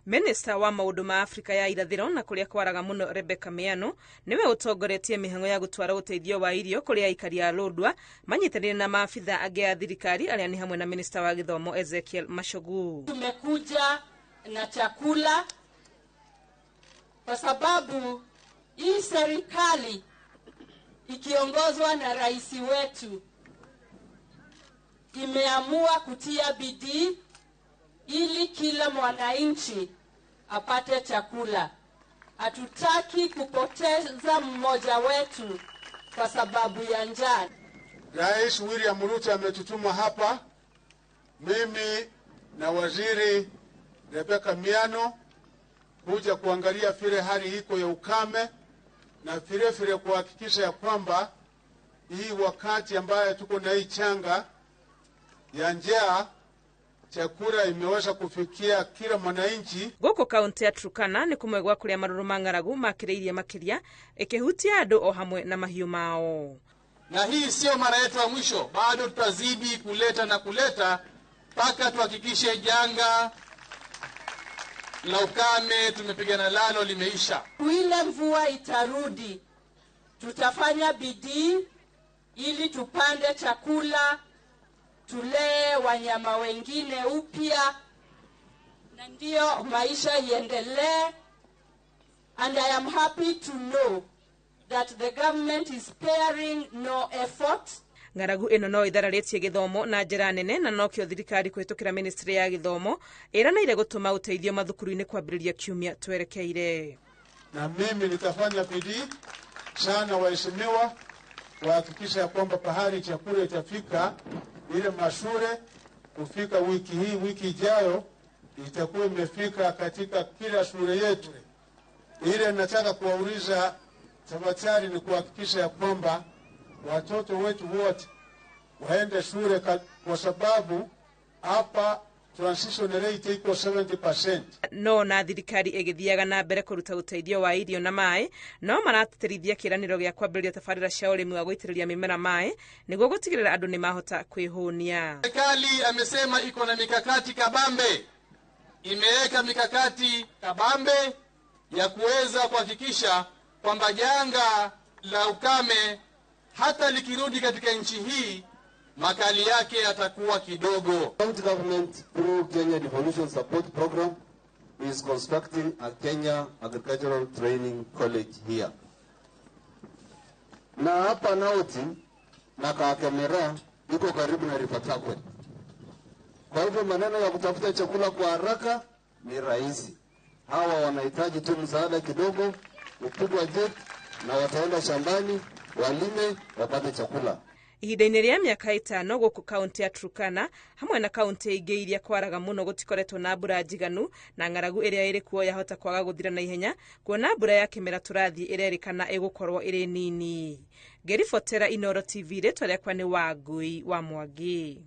Minister wa maundu ma Afrika ya irathiro na kuria kwaraga muno Rebecca Mĩano niwe utongoretie mihango ya gũtwara ũteithio wa irio kuri aikari ya Lodwar manyitanire na maafitha angi a thirikari aria ni hamwe na Minister wa githomo Machogu. Tumekuja na chakula kwa sababu hii serikali ikiongozwa na rais wetu imeamua kutia bidii ili kila mwananchi apate chakula. Hatutaki kupoteza mmoja wetu kwa sababu ya njaa. Rais William Ruto ametutuma hapa, mimi na waziri Rebecca Mĩano, kuja kuangalia vile hali iko ya ukame na vile kuhakikisha ya kwamba hii wakati ambaye tuko na hii changa ya njaa chakula imeweza kufikia kila mwananchi. Goko kaunti ya Turkana ni kumwe gwa kuria maruru mangaragu makireirie makiria ikihutia andu o hamwe na mahiu mao. Na hii sio mara yetu ya mwisho, bado tutazidi kuleta mpaka tuhakikishe janga la ukame tumepigana nalo limeisha. Ile mvua itarudi, tutafanya bidii ili tupande chakula, tulee wanyama wengine upya, na ndio maisha iendelee. And I am happy to know that the government is sparing no effort. Ngaragu ino no ithararĩtie githomo na njĩra nene na no kĩo thirikari kũhĩtũkĩra ministry ya githomo ĩranĩire gũtũma ũteithio mathukuru-inĩ kwambĩrĩria kiumia twerekeire. Na mimi nitafanya bidii sana waheshimiwa kuhakikisha kwamba pahali chakula itafika ile mashule kufika wiki hii, wiki ijayo itakuwa imefika katika kila shule yetu. Ile nataka kuwauliza tafadhali ni kuhakikisha ya kwamba watoto wetu wote waende shule kwa sababu hapa transition rate iko 70%. No na thirikari igithiaga na mbere kuruta ũteithio wa irio na maĩ no marateterithia kĩranĩro gĩa kwambĩrĩria tabarĩra cia ũrĩmi wa gũitĩrĩria mĩmera maĩ nĩguo gũtigĩrĩra andũ nĩ mahota kwĩhũnia. Serikali amesema iko na mikakati kabambe, imeweka mikakati kabambe ya kuweza kuhakikisha kwamba janga la ukame hata likirudi katika nchi hii makali yake yatakuwa kidogo. County government through Kenya Devolution Support Program is constructing a Kenya Agricultural Training College here. Na hapa Nauti na Kakamega iko karibu na Ripatakwe. Kwa hivyo maneno ya kutafuta chakula kwa haraka ni rahisi. Hawa wanahitaji tu msaada kidogo, upigwa jet na wataenda shambani walime wapate chakula. Ihinda-inĩ rĩa mĩaka 5 gũkũ kaunti ya Turkana hamwe na kaunti ingĩ iria kwaraga mũno gũtikoretwo na mbura njiganu na ng'aragu ĩrĩa ĩrĩ kuo yahota kwaga gũthira na ihenya kuona mbura ya kĩmera tũrathiĩ ĩrerĩkana ĩgũkorwo ĩrĩ nini. Ngĩribotera Inooro TV rĩtwa rĩakwa nĩ Wangui wa Mwangi.